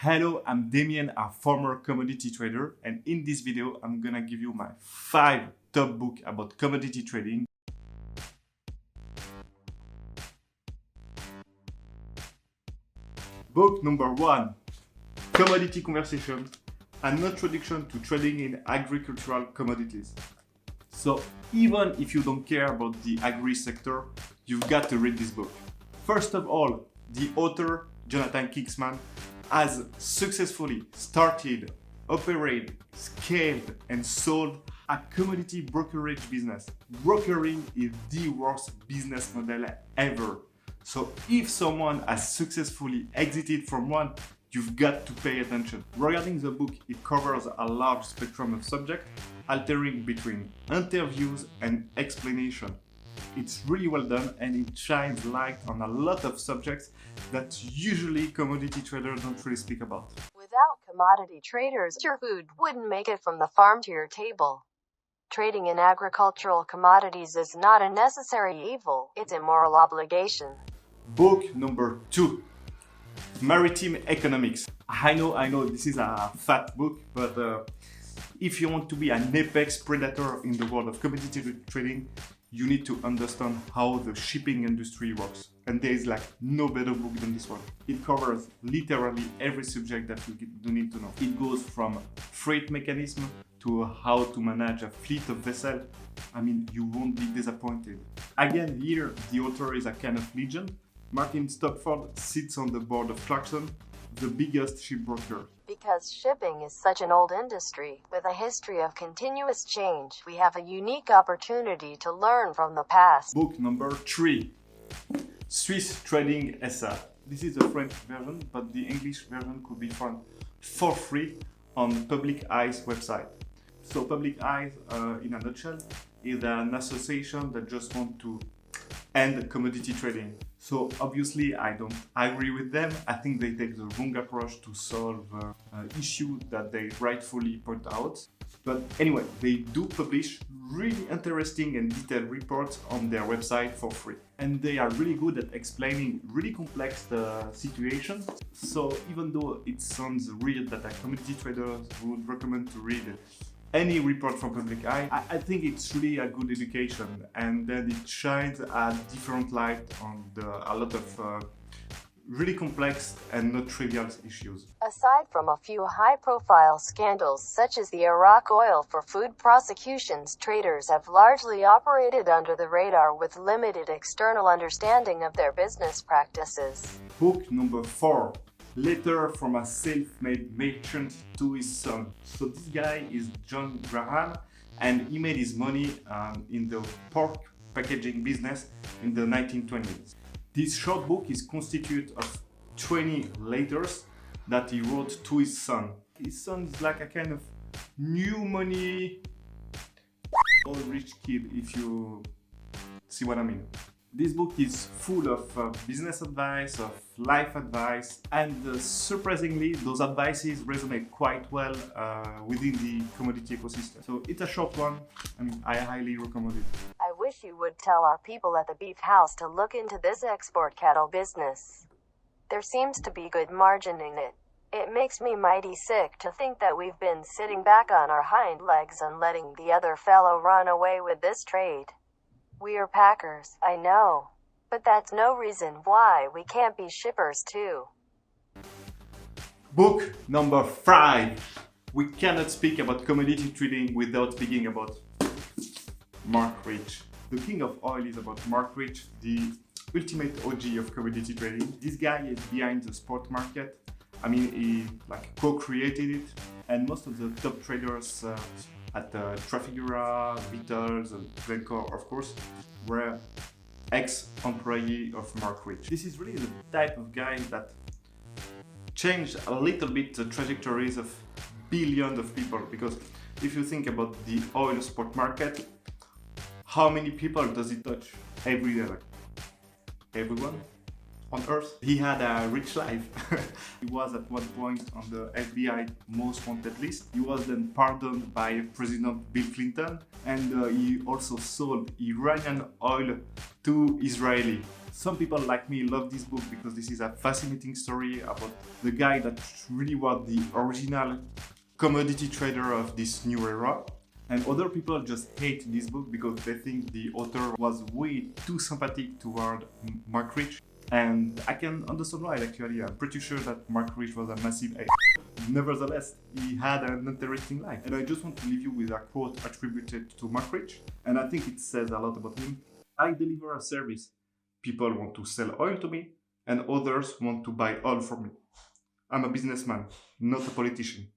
Hello, I'm Damien, a former commodity trader, and in this video, I'm gonna give you my 5 top books about commodity trading. Book number 1, Commodity Conversation, an introduction to trading in agricultural commodities. So even if you don't care about the agri sector, you've got to read this book. First of all, the author, Jonathan Kingsman, has successfully started, operated, scaled, and sold a commodity brokerage business. Brokering is the worst business model ever. So if someone has successfully exited from one, you've got to pay attention. Regarding the book, it covers a large spectrum of subjects, altering between interviews and explanation. It's really well done and it shines light on a lot of subjects that usually commodity traders don't really speak about. Without commodity traders, your food wouldn't make it from the farm to your table. Trading in agricultural commodities is not a necessary evil, it's a moral obligation. Book number 2, Maritime Economics. I know this is a fat book, but if you want to be an apex predator in the world of commodity trading, you need to understand how the shipping industry works. And there is like no better book than this one. It covers literally every subject that you need to know. It goes from freight mechanism to how to manage a fleet of vessels. I mean, you won't be disappointed. Again, here, the author is a kind of legend. Martin Stopford sits on the board of Clarkson, the biggest shipbroker. Because shipping is such an old industry, with a history of continuous change, we have a unique opportunity to learn from the past. Book number 3, Swiss Trading SA. This is the French version, but the English version could be found for free on Public Eye's website. So Public Eye, in a nutshell, is an association that just wants to end commodity trading. So obviously I don't agree with them. I think they take the wrong approach to solve issue that they rightfully point out. But anyway, they do publish really interesting and detailed reports on their website for free. And they are really good at explaining really complex situations. So even though it sounds weird that a commodity trader would recommend to read any report from Public Eye, I think it's really a good education, and then it shines a different light on a lot of really complex and not trivial issues. Aside from a few high-profile scandals such as the Iraq oil for food prosecutions, traders have largely operated under the radar with limited external understanding of their business practices. Book number 4, Letter from a Self-Made Merchant to His Son. So this guy is John Graham, and he made his money in the pork packaging business in the 1920s. This short book is constituted of 20 letters that he wrote to his son. His son is like a kind of new money old rich kid, if you see what I mean. This book is full of business advice, of life advice, and surprisingly, those advices resonate quite well within the commodity ecosystem. So it's a short one, and I highly recommend it. I wish you would tell our people at the beef house to look into this export cattle business. There seems to be good margin in it. It makes me mighty sick to think that we've been sitting back on our hind legs and letting the other fellow run away with this trade. We're packers, I know. But that's no reason why we can't be shippers too. Book number 5. We cannot speak about commodity trading without speaking about Mark Rich. The king of oil is about Mark Rich, the ultimate OG of commodity trading. This guy is behind the spot market. I mean, he co-created it, and most of the top traders at Trafigura, Beatles, and Glencore, of course, were ex-employee of Mark Rich. This is really the type of guy that changed a little bit the trajectories of billions of people, because if you think about the oil spot market, how many people does it touch every day? Like, everyone? on earth. He had a rich life. He was at one point on the FBI most wanted list. He was then pardoned by President Bill Clinton, and he also sold Iranian oil to Israeli. Some people like me love this book because this is a fascinating story about the guy that really was the original commodity trader of this new era. And other people just hate this book because they think the author was way too sympathetic toward Mark Rich. And I can understand why, actually. I'm pretty sure that Mark Rich was a massive A. Nevertheless, he had an interesting life. And I just want to leave you with a quote attributed to Mark Rich. And I think it says a lot about him. I deliver a service. People want to sell oil to me, and others want to buy oil from me. I'm a businessman, not a politician.